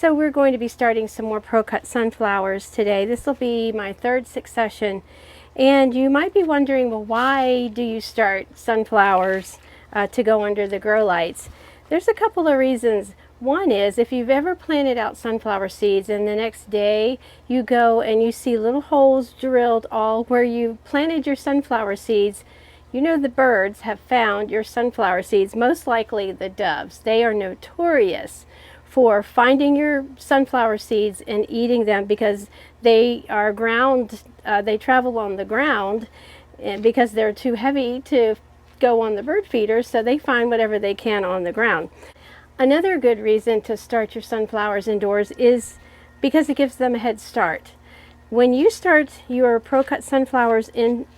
So we're going to be starting some more pro-cut sunflowers today. This will be my third succession. And you might be wondering, well, why do you start sunflowers to go under the grow lights? There's a couple of reasons. One is, if you've ever planted out sunflower seeds and the next day you go and you see little holes drilled all where you planted your sunflower seeds, you know the birds have found your sunflower seeds, most likely the doves. They are notorious for finding your sunflower seeds and eating them because they are they travel on the ground, and because they're too heavy to go on the bird feeders, so they find whatever they can on the ground. Another good reason to start your sunflowers indoors is because it gives them a head start. When you start your pro-cut sunflowers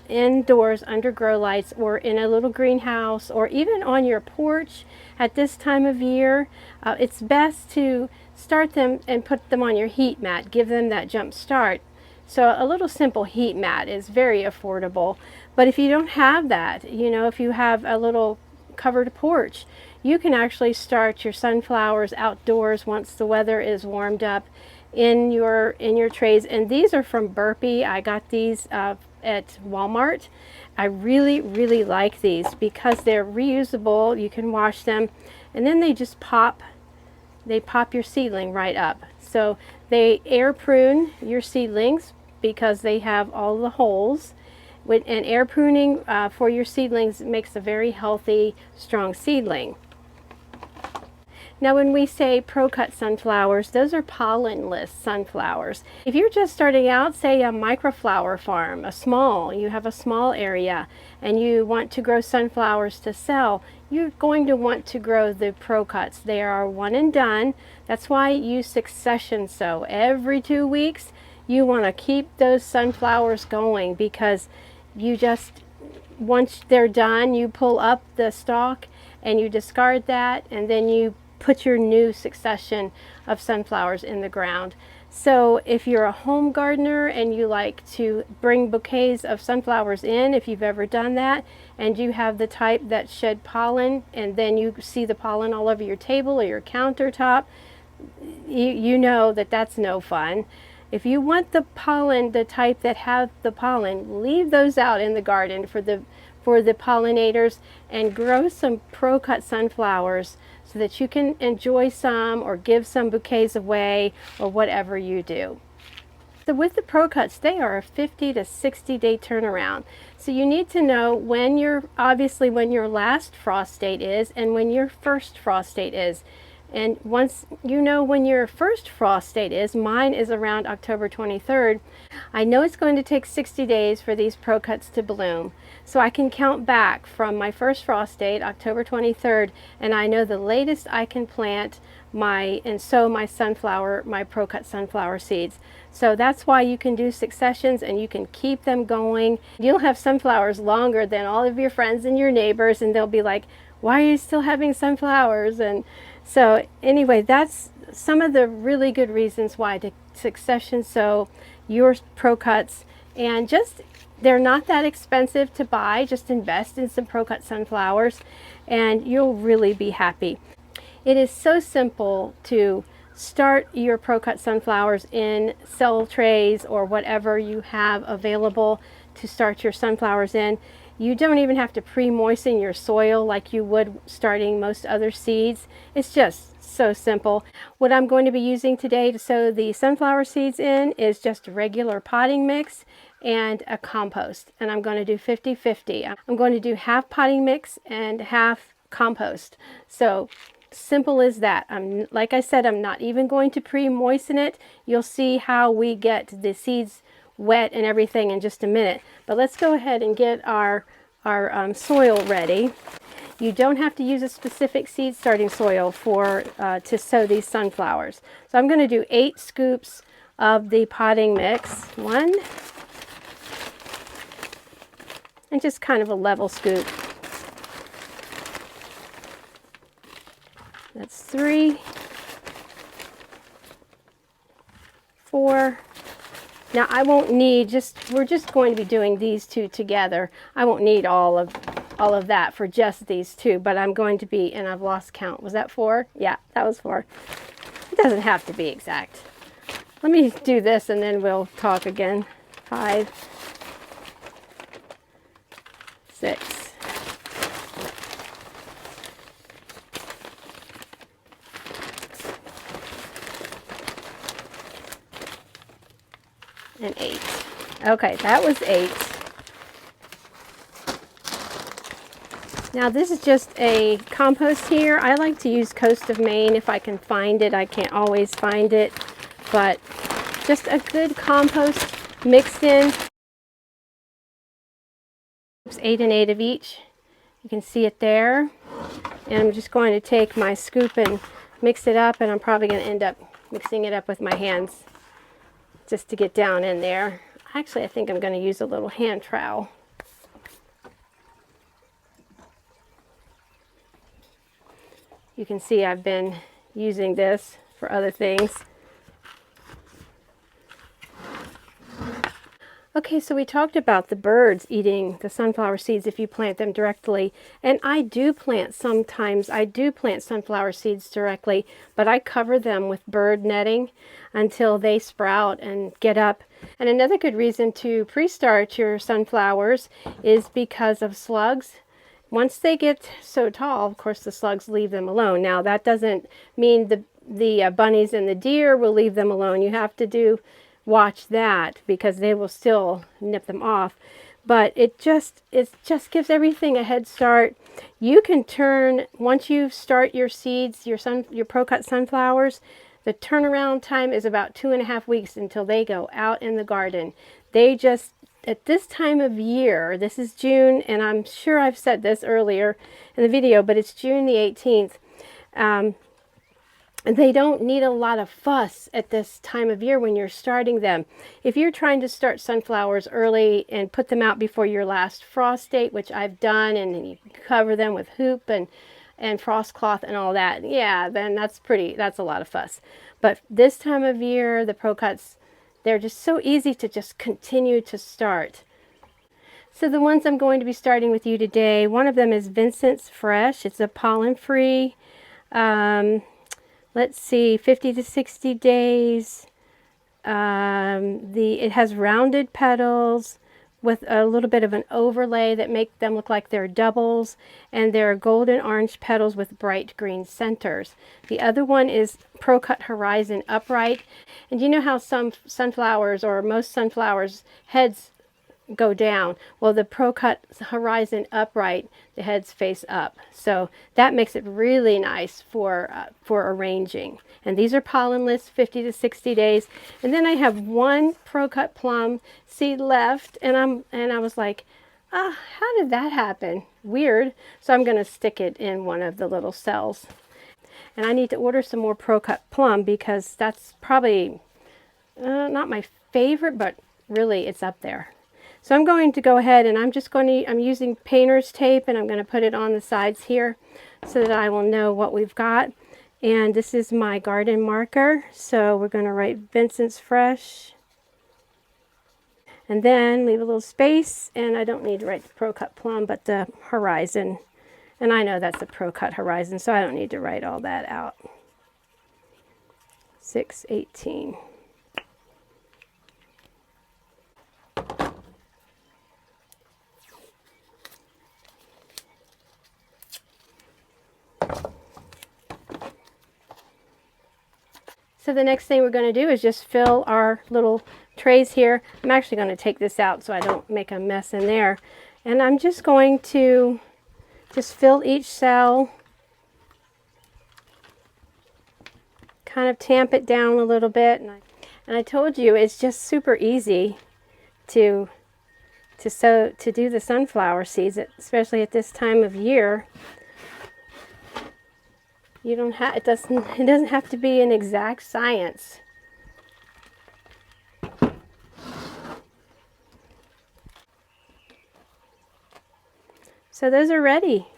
indoors under grow lights or in a little greenhouse or even on your porch at this time of year, it's best to start them and put them on your heat mat, give them that jump start. So a little simple heat mat is very affordable. But if you don't have that, if you have a little covered porch, you can actually start your sunflowers outdoors once the weather is warmed up in your trays. And these are from Burpee. I got these at Walmart. I really like these because they're reusable. You can wash them and then they just pop your seedling right up. So they air prune your seedlings because they have all the holes. And air pruning for your seedlings makes a very healthy, strong seedling. Now when we say pro-cut sunflowers, those are pollenless sunflowers. If you're just starting out, say a microflower farm, you have a small area and you want to grow sunflowers to sell, you're going to want to grow the pro-cuts. They are one and done. That's why you succession sow. Every 2 weeks you want to keep those sunflowers going because once they're done, you pull up the stalk and you discard that, and then you put your new succession of sunflowers in the ground. So if you're a home gardener and you like to bring bouquets of sunflowers in, if you've ever done that, and you have the type that shed pollen and then you see the pollen all over your table or your countertop, you know that that's no fun. If you want the pollen, the type that have the pollen, leave those out in the garden for the pollinators and grow some pro-cut sunflowers so that you can enjoy some or give some bouquets away or whatever you do. So with the pro-cuts, they are a 50 to 60 day turnaround. So you need to know when your last frost date is and when your first frost date is. And once you know when your first frost date is, mine is around October 23rd, I know it's going to take 60 days for these pro-cuts to bloom. So I can count back from my first frost date, October 23rd, and I know the latest I can plant and sow my pro-cut sunflower seeds. So that's why you can do successions and you can keep them going. You'll have sunflowers longer than all of your friends and your neighbors, and they'll be like, why are you still having sunflowers? And so anyway, that's some of the really good reasons why to succession sow your pro-cuts. And they're not that expensive to buy. Just invest in some pro-cut sunflowers and you'll really be happy. It is so simple to start your pro-cut sunflowers in cell trays or whatever you have available to start your sunflowers in. You don't even have to pre-moisten your soil like you would starting most other seeds. It's just so simple. What I'm going to be using today to sow the sunflower seeds in is just a regular potting mix and a compost. And I'm going to do 50-50. I'm going to do half potting mix and half compost. So simple as that. Like I said, I'm not even going to pre-moisten it. You'll see how we get the seeds wet and everything in just a minute. But let's go ahead and get our soil ready. You don't have to use a specific seed starting soil to sow these sunflowers. So I'm going to do 8 scoops of the potting mix. 1, and just kind of a level scoop. That's 3, 4. Now I won't need we're just going to be doing these 2 together. I won't need all of that for just these 2, but I'm going to be, and I've lost count. Was that 4? Yeah, that was 4. doesn't have to be exact. Let me do this and then we'll talk again. 5, 6, 8. Okay, that was 8. Now this is just a compost here. I like to use Coast of Maine if I can find it. I can't always find it, but just a good compost mixed in. 8 and 8 of each. You can see it there. And I'm just going to take my scoop and mix it up, and I'm probably going to end up mixing it up with my hands just to get down in there. Actually, I think I'm going to use a little hand trowel. You can see I've been using this for other things. Okay, so we talked about the birds eating the sunflower seeds if you plant them directly. And I do plant sometimes. I do plant sunflower seeds directly, but I cover them with bird netting until they sprout and get up. And another good reason to pre-start your sunflowers is because of slugs. Once they get so tall, of course, the slugs leave them alone. Now, that doesn't mean the bunnies and the deer will leave them alone. You have to watch that because they will still nip them off. But it just gives everything a head start. You can turn, once you start your seeds, your pro-cut sunflowers, the turnaround time is about 2.5 weeks until they go out in the garden. They just, at this time of year, this is June, and I'm sure I've said this earlier in the video, but it's June the 18th. And they don't need a lot of fuss at this time of year when you're starting them. If you're trying to start sunflowers early and put them out before your last frost date, which I've done, and then you cover them with hoop and frost cloth and all that, yeah, then that's a lot of fuss. But this time of year, the pro-cuts, they're just so easy to just continue to start. So the ones I'm going to be starting with you today, one of them is Vincent's Fresh. It's a pollen-free, let's see, 50 to 60 days. It has rounded petals with a little bit of an overlay that make them look like they're doubles, and they're golden orange petals with bright green centers. The other one is Pro-Cut Horizon Upright. And you know how some sunflowers, or most sunflowers, heads go down? Well, the Pro-Cut Horizon Upright, the heads face up. So that makes it really nice for arranging. And these are pollenless, 50 to 60 days. And then I have one Pro-Cut plum seed left, and I was like, how did that happen? Weird. So I'm going to stick it in one of the little cells. And I need to order some more Pro-Cut plum because that's probably not my favorite, but really it's up there. So I'm going to go ahead and I'm using painter's tape, and I'm going to put it on the sides here so that I will know what we've got. And this is my garden marker. So we're going to write Vincent's Fresh. And then leave a little space, and I don't need to write the Pro-Cut plum, but the horizon. And I know that's the Pro-Cut horizon, so I don't need to write all that out. 6/18. So the next thing we're going to do is just fill our little trays here. I'm actually going to take this out so I don't make a mess in there. And I'm just going to just fill each cell, kind of tamp it down a little bit. And I told you it's just super easy to do the sunflower seeds, especially at this time of year. You don't have, it doesn't have to be an exact science. So those are ready.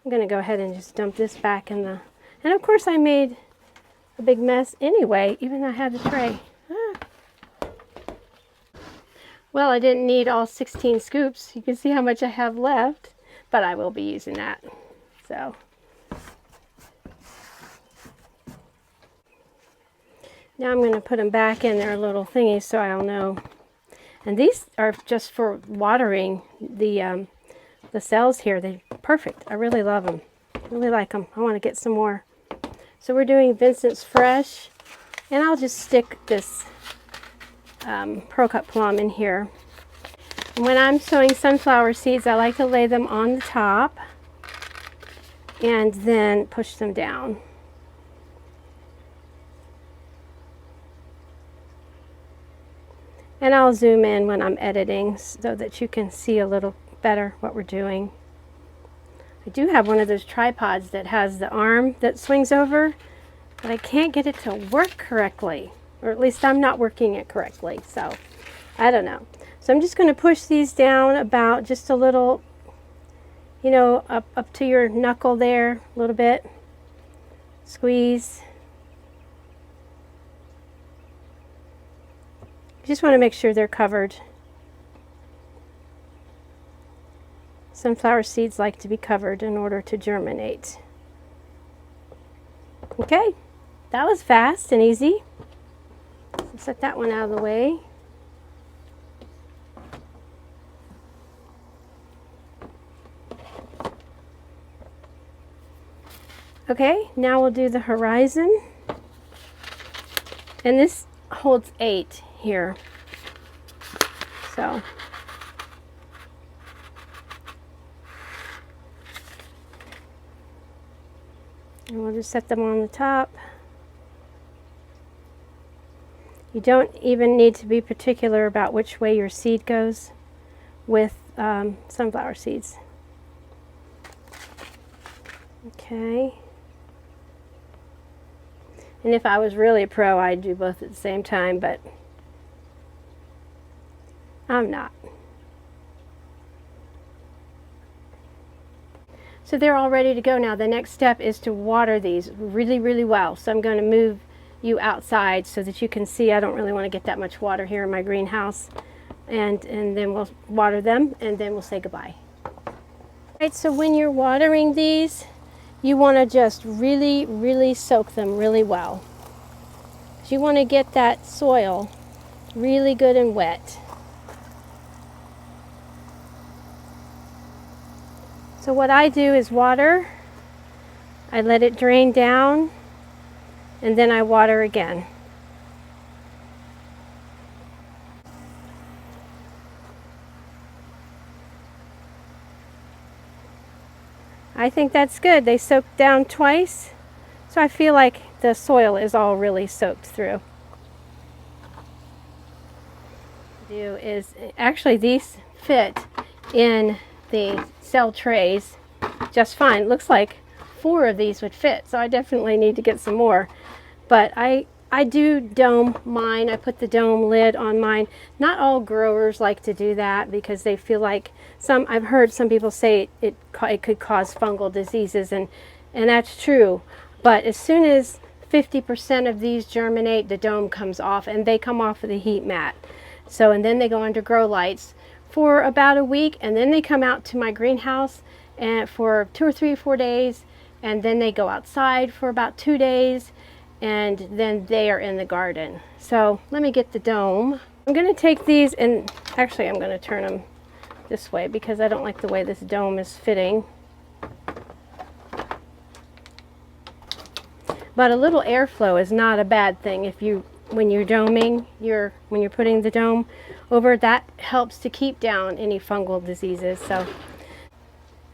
I'm going to go ahead and just dump this back in the, and of course I made a big mess anyway, even though I had the tray. Well, I didn't need all 16 scoops. You can see how much I have left, but I will be using that. So. Now I'm going to put them back in their little thingies so I'll know. And these are just for watering the cells here. They're perfect. I really love them. Really like them. I want to get some more. So we're doing Vincent's Fresh, and I'll just stick this Pearl Cut Plum in here. And when I'm sowing sunflower seeds, I like to lay them on the top and then push them down. And I'll zoom in when I'm editing so that you can see a little better what we're doing. I do have one of those tripods that has the arm that swings over, but I can't get it to work correctly, or at least I'm not working it correctly, so I don't know. So I'm just going to push these down about just a little, you know, up to your knuckle there, a little bit. Squeeze. You just want to make sure they're covered. Sunflower seeds like to be covered in order to germinate. Okay, that was fast and easy. Let's set that one out of the way. Okay, now we'll do the horizon. And this holds 8 here. So and we'll just set them on the top. You don't even need to be particular about which way your seed goes with sunflower seeds. Okay. And if I was really a pro, I'd do both at the same time, but I'm not. So they're all ready to go now. The next step is to water these really, really well. So I'm going to move you outside so that you can see. I don't really want to get that much water here in my greenhouse. And then we'll water them, and then we'll say goodbye. All right, so when you're watering these, you want to just really, really soak them really well. You want to get that soil really good and wet. So what I do is water, I let it drain down, and then I water again. I think that's good. They soaked down twice, so I feel like the soil is all really soaked through. Do is actually these fit in the cell trays just fine. It looks like 4 of these would fit, so I definitely need to get some more. But I do dome mine. I put the dome lid on mine. Not all growers like to do that because they feel like I've heard some people say it could cause fungal diseases, and that's true. But as soon as 50% of these germinate, the dome comes off, and they come off of the heat mat. So, and then they go under grow lights for about a week, and then they come out to my greenhouse and for 2 or 3 or 4 days, and then they go outside for about 2 days, and then they are in the garden. So let me get the dome. I'm going to take these, and actually I'm going to turn them this way because I don't like the way this dome is fitting. But a little airflow is not a bad thing. When you're doming, when you're putting the dome over, that helps to keep down any fungal diseases. So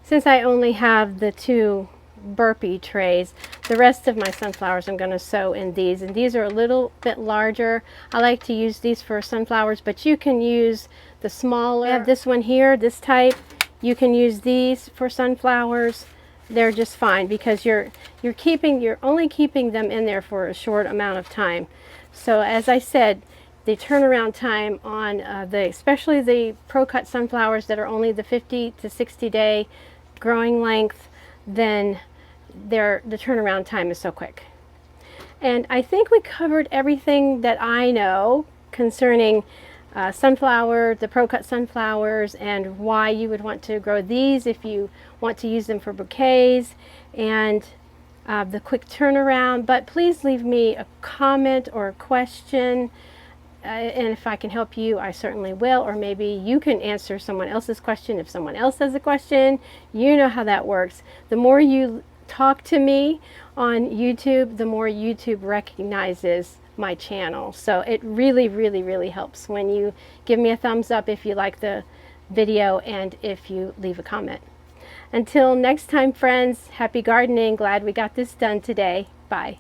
since I only have the 2 burpee trays, the rest of my sunflowers I'm going to sow in these, and these are a little bit larger. I like to use these for sunflowers, but you can use the smaller. I have this one here, this type. You can use these for sunflowers. They're just fine because you're only keeping them in there for a short amount of time. So as I said, the turnaround time on especially the pro-cut sunflowers that are only the 50 to 60 day growing length, then the turnaround time is so quick. And I think we covered everything that I know concerning the pro-cut sunflowers, and why you would want to grow these if you want to use them for bouquets. And the quick turnaround, but please leave me a comment or a question. And if I can help you, I certainly will. Or maybe you can answer someone else's question. If someone else has a question, you know how that works. The more you talk to me on YouTube, the more YouTube recognizes my channel. So it really, really, really helps when you give me a thumbs up if you like the video and if you leave a comment. Until next time, friends, happy gardening. Glad we got this done today. Bye.